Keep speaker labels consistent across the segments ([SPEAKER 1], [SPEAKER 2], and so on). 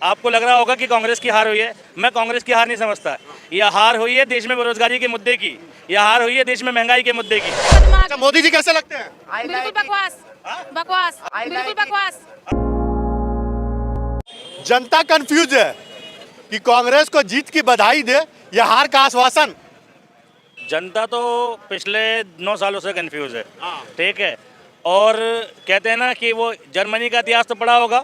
[SPEAKER 1] आपको लग रहा होगा कि कांग्रेस की हार हुई है। मैं कांग्रेस की हार नहीं समझता। यह हार हुई है देश में बेरोजगारी के मुद्दे की, यह हार हुई है देश में महंगाई के मुद्दे की।
[SPEAKER 2] अच्छा, मोदी जी कैसे लगते हैं?
[SPEAKER 3] बिल्कुल बकवास, बकवास, बिल्कुल बकवास।
[SPEAKER 2] जनता कंफ्यूज है कि कांग्रेस को जीत की बधाई दे या हार का आश्वासन।
[SPEAKER 1] जनता तो पिछले 9 सालों से कंफ्यूज है, ठीक है। और कहते हैं ना कि वो जर्मनी का इतिहास तो पढ़ा होगा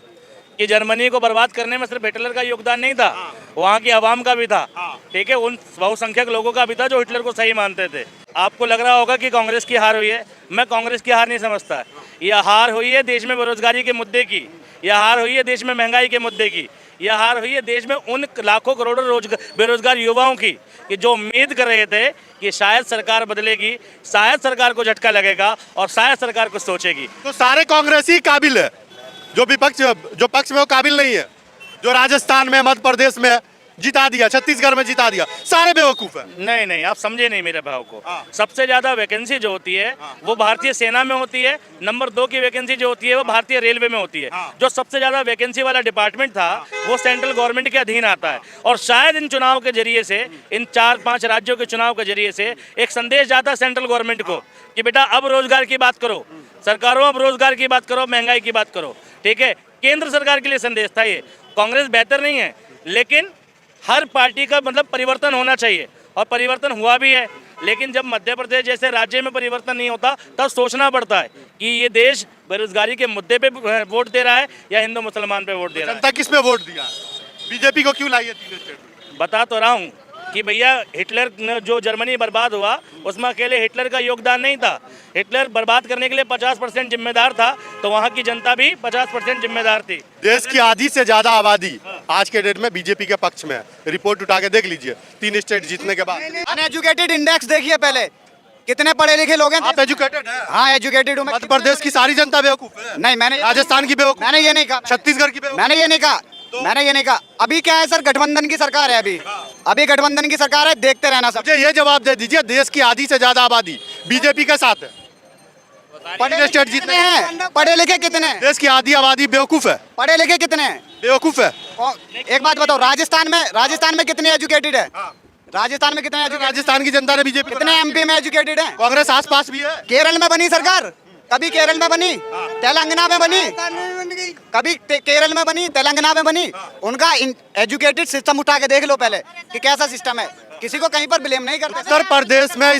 [SPEAKER 1] कि जर्मनी को बर्बाद करने में सिर्फ हिटलर का योगदान नहीं था, वहाँ की आवाम का भी था, ठीक है। उन बहुसंख्यक लोगों का भी था जो हिटलर को सही मानते थे। आपको लग रहा होगा कि कांग्रेस की हार हुई है। मैं कांग्रेस की हार नहीं समझता। यह हार हुई है देश में बेरोजगारी के मुद्दे की, यह हार हुई है देश में महंगाई के मुद्दे की, यह हार हुई है देश में उन लाखों करोड़ों बेरोजगार युवाओं की कि जो उम्मीद कर रहे थे कि शायद सरकार बदलेगी, शायद सरकार को झटका लगेगा और शायद सरकार कुछ सोचेगी।
[SPEAKER 2] तो सारे कांग्रेसी काबिल है, जो पक्ष में वो काबिल नहीं है। जो राजस्थान में, मध्य प्रदेश में जिता दिया, छत्तीसगढ़ में जिता दिया, सारे बेवकूफ है।
[SPEAKER 1] नहीं नहीं, आप समझे नहीं मेरे भाव को। सबसे ज्यादा वैकेंसी जो होती है वो भारतीय सेना में होती है। नंबर 2 की वैकेंसी जो होती है वो भारतीय रेलवे में होती है। जो सबसे ज्यादा वैकेंसी वाला डिपार्टमेंट था वो सेंट्रल गवर्नमेंट के अधीन आता है। और शायद इन चुनाव के जरिए से, इन 4-5 राज्यों के चुनाव के जरिए से एक संदेश जाता है सेंट्रल गवर्नमेंट को कि बेटा अब रोजगार की बात करो, सरकारों अब रोजगार की बात करो, महंगाई की बात करो, ठीक है। केंद्र सरकार के लिए संदेश था ये। कांग्रेस बेहतर नहीं है, लेकिन हर पार्टी का मतलब परिवर्तन होना चाहिए और परिवर्तन हुआ भी है। लेकिन जब मध्य प्रदेश जैसे राज्य में परिवर्तन नहीं होता तब सोचना पड़ता है कि ये देश बेरोजगारी के मुद्दे पे वोट दे रहा है या हिंदू मुसलमान पे वोट दे रहा है।
[SPEAKER 2] जनता किस पे वोट दिया? बीजेपी को क्यों लाई है 3 स्टेट में?
[SPEAKER 1] बता तो रहा हूँ कि भैया हिटलर जो जर्मनी बर्बाद हुआ उसमें अकेले हिटलर का योगदान नहीं था। हिटलर बर्बाद करने के लिए 50% जिम्मेदार था, तो वहाँ की जनता भी 50% जिम्मेदार थी।
[SPEAKER 2] देश की आधी से ज्यादा आबादी आज के डेट में बीजेपी के पक्ष में है। रिपोर्ट उठा के देख लीजिए 3 स्टेट जीतने के बाद।
[SPEAKER 4] अनएजुकेटेड इंडेक्स देखिए पहले, कितने पढ़े लिखे लोग हैं।
[SPEAKER 2] आप एजुकेटेड हैं?
[SPEAKER 4] हाँ एजुकेटेड हूँ।
[SPEAKER 2] मध्य प्रदेश की सारी जनता बेवकूफ है?
[SPEAKER 4] नहीं, मैंने
[SPEAKER 2] राजस्थान की बेवकूफ,
[SPEAKER 4] मैंने ये नहीं कहा।
[SPEAKER 2] छत्तीसगढ़ की बेवकूफ,
[SPEAKER 4] मैंने ये नहीं कहा। मैंने ये नहीं कहा। अभी क्या है सर, गठबंधन की सरकार है। अभी गठबंधन की सरकार है, देखते रहना सब।
[SPEAKER 2] मुझे ये जवाब दे दीजिए, देश की आधी से ज्यादा आबादी बीजेपी के साथ है,
[SPEAKER 4] पढ़े
[SPEAKER 2] स्टेट जीतने
[SPEAKER 4] हैं, पढ़े लिखे कितने हैं?
[SPEAKER 2] देश की आधी आबादी बेवकूफ है।
[SPEAKER 4] पढ़े लिखे कितने हैं?
[SPEAKER 2] बेवकूफ है।
[SPEAKER 4] एक बात बताओ, राजस्थान में कितने एजुकेटेड है? राजस्थान में कितने एजुकेटेड?
[SPEAKER 2] राजस्थान की जनता ने बीजेपी,
[SPEAKER 4] कितने एमपी में एजुकेटेड है?
[SPEAKER 2] कांग्रेस आसपास भी है।
[SPEAKER 4] केरल में बनी सरकार, कभी केरल में बनी, तेलंगाना में बनी, कभी केरल में बनी, तेलंगाना में बनी। उनका एजुकेटेड सिस्टम उठा के देख लो पहले कि कैसा सिस्टम है। किसी को कहीं पर ब्लेम नहीं करते।
[SPEAKER 2] उत्तर प्रदेश में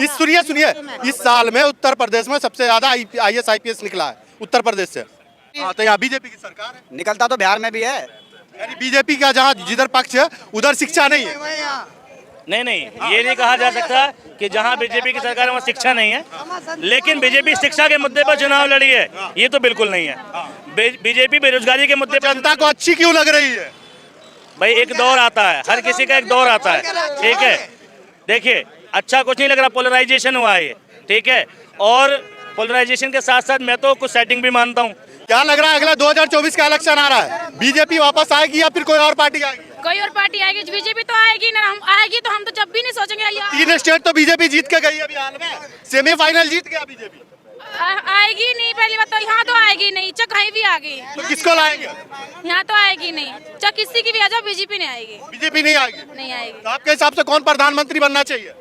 [SPEAKER 2] सुनिए इस साल में उत्तर प्रदेश में सबसे ज्यादा IAS IPS निकला है उत्तर प्रदेश से। तो यहाँ बीजेपी की सरकार है।
[SPEAKER 4] निकलता तो बिहार में भी है।
[SPEAKER 2] यानी बीजेपी का जहाँ जिधर पक्ष है उधर शिक्षा नहीं है।
[SPEAKER 1] नहीं, ये नहीं कहा जा सकता कि जहां बीजेपी की सरकार है वहाँ शिक्षा नहीं है, लेकिन बीजेपी शिक्षा के मुद्दे पर चुनाव लड़ी है, ये तो बिल्कुल नहीं है। बीजेपी बेरोजगारी के मुद्दे पर
[SPEAKER 2] जनता को अच्छी क्यों लग रही है?
[SPEAKER 1] भाई एक दौर आता है, हर किसी का एक दौर आता है, ठीक है। देखिए अच्छा कुछ नहीं लग रहा, पोलराइजेशन हुआ है ये, ठीक है। और पोलराइजेशन के साथ साथ मैं तो कुछ सेटिंग भी मानता हूँ।
[SPEAKER 2] क्या लग रहा है अगला 2024 का इलेक्शन आ रहा है, बीजेपी वापस आएगी या फिर कोई और पार्टी आएगी?
[SPEAKER 3] कोई और पार्टी आएगी, बीजेपी तो आएगी ना। हम आएगी तो हम तो जब भी नहीं सोचेंगे
[SPEAKER 2] 3 स्टेट तो बीजेपी जीत के गई अभी हाल में, सेमीफाइनल जीत गया बीजेपी।
[SPEAKER 3] आएगी नहीं, पहली बात तो यहाँ तो आएगी नहीं, चाहे कहीं भी आ गई
[SPEAKER 2] तो किसको लाएंगे?
[SPEAKER 3] यहाँ तो आएगी नहीं, चाहे किसी की भी आ जाओ, बीजेपी नहीं आएगी।
[SPEAKER 2] बीजेपी नहीं आएगी?
[SPEAKER 3] नहीं आएगी।
[SPEAKER 2] तो आपके हिसाब से कौन प्रधानमंत्री बनना चाहिए?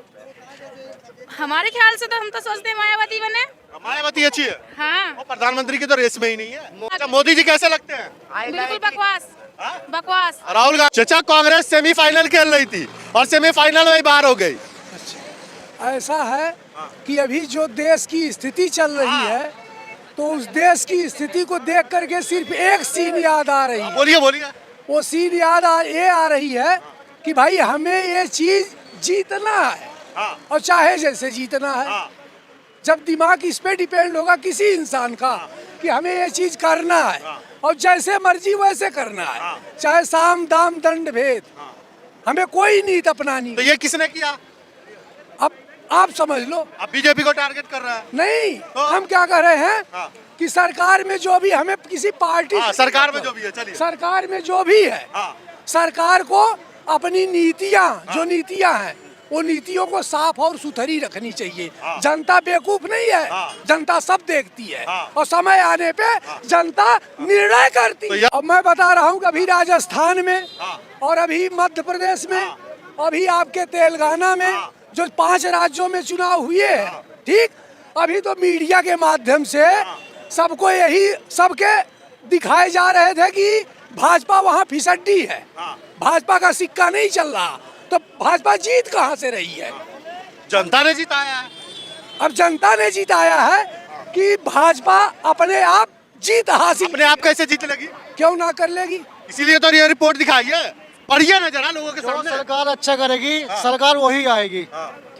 [SPEAKER 3] हमारे ख्याल से तो हम तो सोचते हैं मायावती बने।
[SPEAKER 2] मायावती अच्छी है।
[SPEAKER 3] हाँ,
[SPEAKER 2] वो प्रधानमंत्री की तो रेस में ही नहीं है। अच्छा, मोदी जी कैसे लगते हैं?
[SPEAKER 3] बिल्कुल बकवास, बकवास।
[SPEAKER 2] राहुल गांधी। चचा कांग्रेस सेमीफाइनल खेल रही थी और सेमीफाइनल में बाहर हो गई।
[SPEAKER 5] ऐसा है कि अभी जो देश की स्थिति चल रही है तो उस देश की स्थिति को देख करके सिर्फ एक सीन याद आ रही है।
[SPEAKER 2] बोलिए।
[SPEAKER 5] वो सीन याद आ रही है कि भाई हमें ये चीज जीतना है और चाहे जैसे जीतना है। जब दिमाग इस पे डिपेंड होगा किसी इंसान का कि हमें ये चीज करना है और जैसे मर्जी वैसे करना है, चाहे साम दाम दंड भेद, हमें कोई नीत अपनानी।
[SPEAKER 2] तो ये किसने किया?
[SPEAKER 5] अब आप समझ लो।
[SPEAKER 2] अब बीजेपी को टारगेट कर रहा है।
[SPEAKER 5] नहीं
[SPEAKER 2] तो?
[SPEAKER 5] हम क्या कर रहे हैं कि सरकार में जो भी हमें किसी पार्टी
[SPEAKER 2] सरकार में जो भी है, चलिए
[SPEAKER 5] सरकार में जो भी है, सरकार को अपनी नीतियाँ जो नीतियाँ हैं वो नीतियों को साफ और सुथरी रखनी चाहिए। जनता बेवकूफ नहीं है, जनता सब देखती है और समय आने पे जनता निर्णय करती है। अब मैं बता रहा हूँ, अभी राजस्थान में और अभी मध्य प्रदेश में, अभी आपके तेलंगाना में, जो 5 राज्यों में चुनाव हुए हैं, ठीक, अभी तो मीडिया के माध्यम से सबको यही सबके दिखाए जा रहे थे कि भाजपा वहाँ फिसड्डी है, भाजपा का सिक्का नहीं चल रहा, तो भाजपा जीत कहाँ से रही है?
[SPEAKER 2] जनता ने जिताया है।
[SPEAKER 5] अब जनता ने जिताया है कि भाजपा अपने आप जीत हासिल
[SPEAKER 2] अपने आप कैसे जीत लगी?
[SPEAKER 5] क्यों ना कर लेगी?
[SPEAKER 2] इसीलिए तो ये रिपोर्ट दिखाई है। पढ़िए ना जरा लोगों के सामने।
[SPEAKER 6] सरकार अच्छा करेगी, सरकार वही आएगी।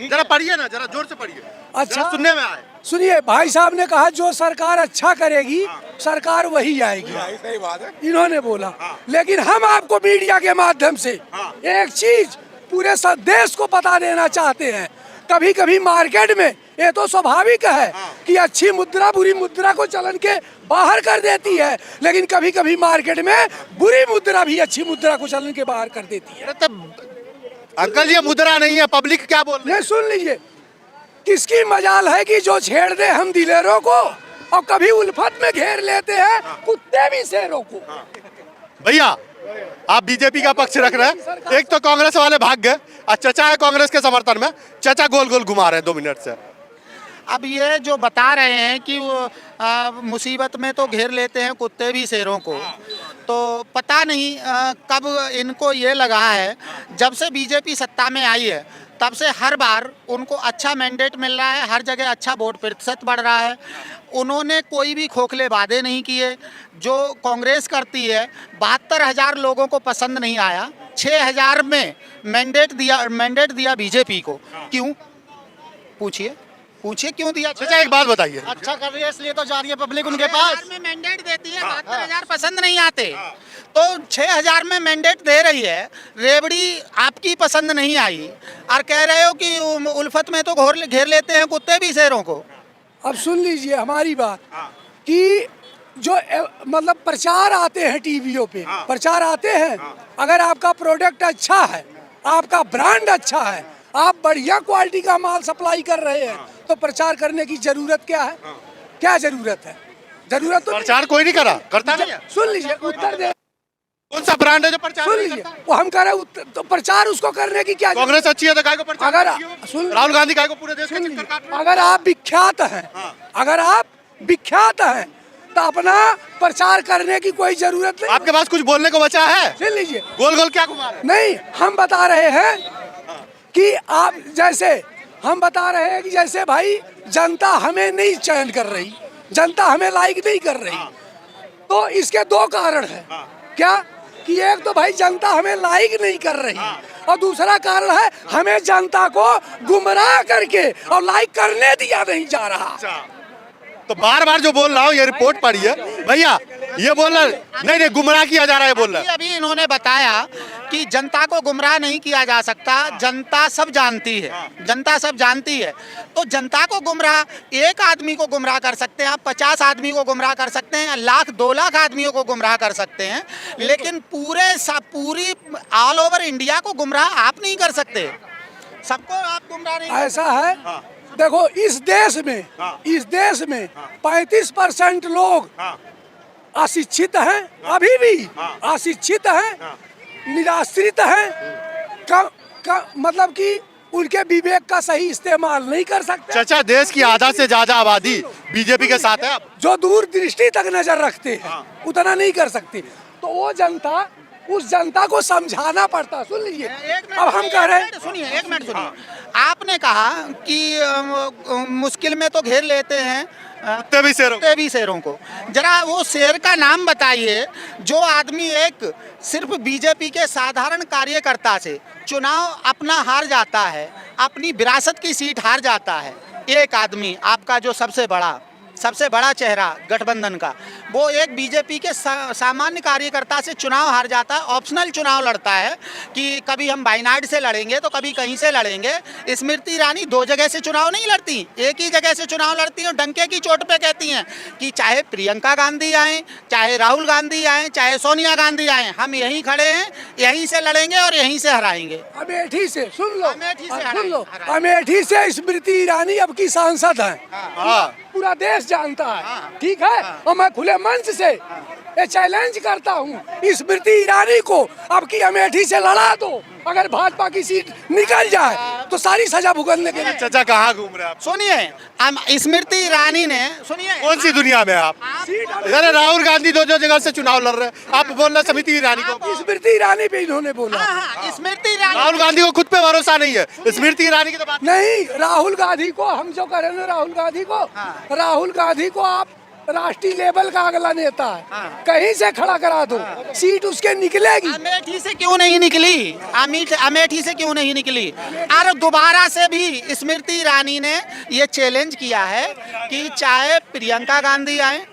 [SPEAKER 2] जरा पढ़िए ना, जरा जोर से पढ़िए।
[SPEAKER 5] अच्छा,
[SPEAKER 2] जरा सुनने में आए।
[SPEAKER 5] सुनिए, भाई साहब ने कहा जो सरकार अच्छा करेगी सरकार वही आएगी, सही बात है, इन्होंने बोला। लेकिन हम आपको मीडिया के माध्यम से एक चीज पूरे देश को बता देना चाहते हैं, कभी कभी मार्केट में ये तो स्वाभाविक है कि अच्छी मुद्रा बुरी मुद्रा को चलन के बाहर कर देती है, लेकिन कभी कभी मार्केट में बुरी मुद्रा भी अच्छी मुद्रा को चलन के बाहर कर देती है।
[SPEAKER 2] अंकल ये मुद्रा नहीं है, पब्लिक क्या बोल रही है?
[SPEAKER 5] ये सुन लीजिए, किसकी मजाल है कि जो छेड़ दे हम दिलेरों को और कभी उल्फत में घेर लेते हैं कुत्ते भी शेरों को।
[SPEAKER 2] भैया आप बीजेपी का पक्ष रख रहे हैं, एक तो कांग्रेस वाले भाग गए और चचा है कांग्रेस के समर्थन में, चचा गोल गोल घुमा रहे हैं 2 मिनट से।
[SPEAKER 7] अब ये जो बता रहे हैं कि वो मुसीबत में तो घेर लेते हैं कुत्ते भी शेरों को, तो पता नहीं कब इनको ये लगा है। जब से बीजेपी सत्ता में आई है तब से हर बार उनको अच्छा मैंडेट मिल रहा है, हर जगह अच्छा वोट प्रतिशत बढ़ रहा है। उन्होंने कोई भी खोखले वादे नहीं किए। जो कांग्रेस करती है, 72,000 लोगों को पसंद नहीं आया, 6,000 में मैंडेट दिया बीजेपी को। क्यों? पूछिए क्यों दिया?
[SPEAKER 2] चचा एक बात बताइए,
[SPEAKER 6] अच्छा कर रही है इसलिए तो जा रही है पब्लिक उनके पास।
[SPEAKER 7] में मैंडेट देती है, 72,000 पसंद नहीं आते, तो 6,000 में मैंडेट दे रही है। रेवड़ी आपकी पसंद नहीं आई और कह रहे हो कि उल्फत में तो घेर लेते हैं कुत्ते भी शेरों को।
[SPEAKER 5] अब सुन लीजिए हमारी बात कि जो मतलब प्रचार आते हैं टीवियों पे, प्रचार आते हैं, अगर आपका प्रोडक्ट अच्छा है, आपका ब्रांड अच्छा है, आप बढ़िया क्वालिटी का माल सप्लाई कर रहे हैं, तो प्रचार करने की जरूरत क्या है? क्या जरूरत है? जरूरत तो
[SPEAKER 2] प्रचार कोई नहीं करा, करता नहीं है।
[SPEAKER 5] सुन लीजिए, उत्तर दे।
[SPEAKER 2] कौन सा ब्रांड है जो प्रचार
[SPEAKER 5] सुन
[SPEAKER 2] नहीं
[SPEAKER 5] लीजिए,
[SPEAKER 2] करता?
[SPEAKER 5] वो हम कह रहे हैं तो प्रचार उसको करने की क्या?
[SPEAKER 2] कांग्रेस अच्छी है तो काय को प्रचार
[SPEAKER 5] अगर
[SPEAKER 2] करती हो?
[SPEAKER 5] सुन,
[SPEAKER 2] राहुल गांधी काय को पूरे देश का
[SPEAKER 5] सुन
[SPEAKER 2] चक्कर
[SPEAKER 5] लीजिए,
[SPEAKER 2] काट रहे हैं?
[SPEAKER 5] अगर आप विख्यात हैं, अगर आप विख्यात हैं तो अपना प्रचार करने की कोई जरूरत नहीं।
[SPEAKER 2] आपके पास कुछ बोलने को बचा है?
[SPEAKER 5] सुन लीजिए,
[SPEAKER 2] गोल गोल क्या घुमा रहे हैं?
[SPEAKER 5] नहीं, हम बता रहे हैं कि आप जैसे हम बता रहे हैं कि जैसे भाई जनता हमें नहीं चयन कर रही, जनता हमें लाइक नहीं कर रही, तो इसके 2 कारण हैं। क्या कि एक तो भाई जनता हमें लाइक नहीं कर रही और दूसरा कारण है हमें जनता को गुमराह करके और लाइक करने दिया नहीं जा रहा।
[SPEAKER 2] तो बार बार जो बोल रहा हूँ ये रिपोर्ट पढ़िए भैया, ये बोल रहा नहीं गुमराह किया जा रहा है, बोल रहा है।
[SPEAKER 7] अभी इन्होंने बताया कि जनता को गुमराह नहीं किया जा सकता, जनता सब जानती है, जनता सब जानती है। तो जनता को गुमराह, एक आदमी को गुमराह कर सकते हैं आप, 50 आदमी को गुमराह कर सकते हैं, 1,00,000 2 लाख आदमियों को गुमराह कर सकते हैं, लेकिन पूरी ऑल ओवर इंडिया को गुमराह आप नहीं कर सकते। सबको आप गुमराह नहीं।
[SPEAKER 5] ऐसा है, देखो इस देश में 35% लोग अशिक्षित हैं, अभी भी अशिक्षित हैं, निराश्रित हैं, मतलब कि उनके विवेक का सही इस्तेमाल नहीं कर सकते।
[SPEAKER 2] चाचा देश की आधा से ज्यादा आबादी बीजेपी के साथ है।
[SPEAKER 5] जो दूरदृष्टि तक नजर रखते हैं उतना नहीं कर सकते, तो वो जनता, उस जनता को समझाना पड़ता। सुन लीजिए, अब हम कह रहे हैं,
[SPEAKER 7] सुनिए, 1 मिनट सुनिए। आपने कहा कि मुश्किल में तो घेर लेते हैं कुत्ते भी शेरों को। जरा वो शेर का नाम बताइए जो आदमी एक सिर्फ बीजेपी के साधारण कार्यकर्ता से चुनाव अपना हार जाता है, अपनी विरासत की सीट हार जाता है। एक आदमी, आपका जो सबसे बड़ा चेहरा गठबंधन का, वो एक बीजेपी के सामान्य कार्यकर्ता से चुनाव हार जाता है, ऑप्शनल चुनाव लड़ता है कि कभी हम वायनाड से लड़ेंगे तो कभी कहीं से लड़ेंगे। स्मृति ईरानी 2 जगह से चुनाव नहीं लड़ती, एक ही जगह से चुनाव लड़ती हैं, डंके की चोट पे कहती हैं कि चाहे प्रियंका गांधी आएँ, चाहे राहुल गांधी आएँ, चाहे सोनिया गांधी आएँ, हम यहीं खड़े हैं, यहीं से लड़ेंगे और यहीं से हराएंगे।
[SPEAKER 5] अमेठी से सुन लो,
[SPEAKER 7] अमेठी से
[SPEAKER 5] सुन लो,
[SPEAKER 7] हराएंगे।
[SPEAKER 5] अमेठी से स्मृति ईरानी अब की सांसद है,
[SPEAKER 2] हाँ
[SPEAKER 5] पूरा देश जानता है, ठीक है। और मैं खुले मंच से ये चैलेंज करता हूँ, स्मृति ईरानी को अब की अमेठी से लड़ा दो, अगर भाजपा की सीट निकल जाए तो सारी सजा भुगतने के लिए।
[SPEAKER 2] चाचा कहाँ घूम रहे हैं आप?
[SPEAKER 7] सुनिए, स्मृति ईरानी ने, सुनिए,
[SPEAKER 2] कौन सी दुनिया में आप? अरे राहुल गांधी दो जगह से चुनाव लड़ रहे हैं, आप बोल रहे स्मृति ईरानी को?
[SPEAKER 5] स्मृति ईरानी पे इन्होंने बोला,
[SPEAKER 7] हाँ, स्मृति ईरानी,
[SPEAKER 2] राहुल गांधी को खुद पे भरोसा नहीं है, स्मृति ईरानी की तो बात
[SPEAKER 5] नहीं। राहुल गांधी को हम जो करें ना, राहुल गांधी को आप राष्ट्रीय लेवल का अगला नेता है, कहीं से खड़ा करा दो, सीट उसके निकलेगी।
[SPEAKER 7] अमेठी से क्यों नहीं निकली? अमेठी से क्यों नहीं निकली? और दोबारा से भी स्मृति ईरानी ने ये चैलेंज किया है कि चाहे प्रियंका गांधी आए,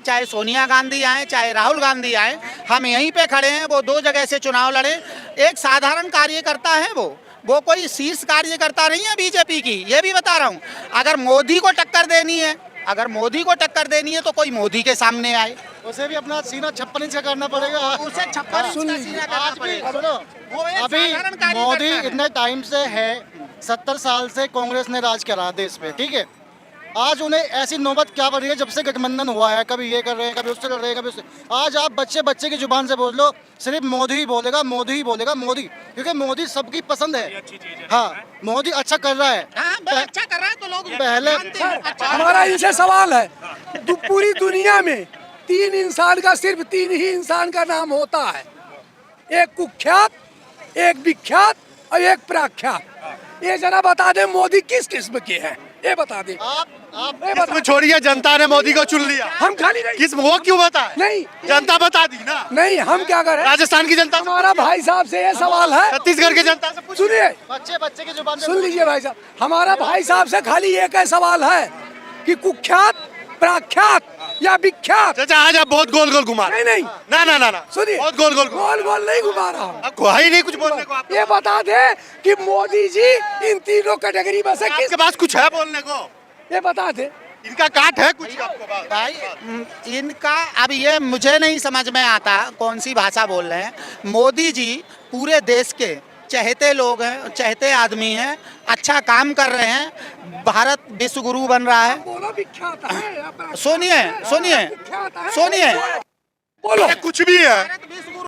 [SPEAKER 7] चाहे सोनिया गांधी आए, चाहे राहुल गांधी आए, हम यहीं पे खड़े हैं। वो 2 जगह से चुनाव लड़े, एक साधारण कार्यकर्ता है वो कोई शीर्ष कार्यकर्ता नहीं है बीजेपी की, ये भी बता रहा हूँ। अगर मोदी को टक्कर देनी है तो कोई मोदी के सामने आए,
[SPEAKER 6] उसे भी अपना सीना 56 इंच का करना पड़ेगा।
[SPEAKER 7] उसे 56 इंच का सीना करना पड़ेगा। वो एक
[SPEAKER 6] अभी
[SPEAKER 7] साधारण कार्यकर्ता
[SPEAKER 6] मोदी
[SPEAKER 7] है।
[SPEAKER 6] इतने टाइम से है, 70 साल से कांग्रेस ने राज करा देश पे, ठीक है। आज उन्हें ऐसी नौबत क्या पड़ रही है जब से गठबंधन हुआ है, कभी ये कर रहे हैं, कभी उससे कर रहे हैं, कभी उससे। आज आप बच्चे की जुबान से बोल लो, सिर्फ मोदी ही बोलेगा, मोदी, क्योंकि मोदी सबकी पसंद है। हाँ, मोदी अच्छा कर रहा है।
[SPEAKER 7] हाँ, वो अच्छा कर रहा है तो लोग
[SPEAKER 6] पहले
[SPEAKER 7] जानते हैं, अच्छा।
[SPEAKER 5] हमारा इनसे सवाल है, पूरी दुनिया में 3 इंसान का, सिर्फ 3 ही इंसान का नाम होता है, एक कुख्यात, एक विख्यात और एक प्रख्यात। ये जरा बता दे मोदी किस किस्म के हैं, ये बता दे।
[SPEAKER 2] आप इसमें छोड़िए, जनता ने मोदी को चुन लिया,
[SPEAKER 5] हम खाली नहीं,
[SPEAKER 2] किस वो क्यों बताए?
[SPEAKER 5] नहीं,
[SPEAKER 2] जनता बता दी ना।
[SPEAKER 5] नहीं, हम क्या करें?
[SPEAKER 2] राजस्थान की जनता,
[SPEAKER 5] हमारा भाई साहब से ये सवाल है,
[SPEAKER 2] छत्तीसगढ़ की जनता से पूछिए।
[SPEAKER 5] सुनिए,
[SPEAKER 6] बच्चे की जुबान से
[SPEAKER 5] सुन लीजिए भाई साहब, हमारा भाई साहब से खाली एक है सवाल है कि कुख्यात, प्रख्यात या विख्यात।
[SPEAKER 2] चाचा आज आप बहुत गोल घुमा रहे
[SPEAKER 5] नहीं,
[SPEAKER 2] ना
[SPEAKER 5] सुनिए,
[SPEAKER 2] बहुत गोल
[SPEAKER 5] गोल नहीं घुमा रहा हूँ।
[SPEAKER 2] आपको है ही नहीं कुछ बोलने को। आप
[SPEAKER 5] ये बता दे कि मोदी जी इन तीनों कैटेगरी में से
[SPEAKER 2] आपके पास कुछ है बोलने को?
[SPEAKER 5] ये बता दे।
[SPEAKER 2] इनका काट है कुछ आपको बात?
[SPEAKER 7] भाई इनका अब ये मुझे नहीं समझ में आता कौन सी भाषा बोल रहे हैं। मोदी जी पूरे देश के चहेते लोग हैं, चहेते आदमी हैं, अच्छा काम कर रहे हैं, भारत विश्व गुरु बन रहा है।
[SPEAKER 5] बोलो विख्यात है या प्रख्यात
[SPEAKER 7] सुनिए
[SPEAKER 5] है?
[SPEAKER 7] सुनिए
[SPEAKER 5] विख्यात है?
[SPEAKER 7] सुनिए,
[SPEAKER 5] बोलो
[SPEAKER 2] कुछ भी है।
[SPEAKER 7] भारत विश्व गुरु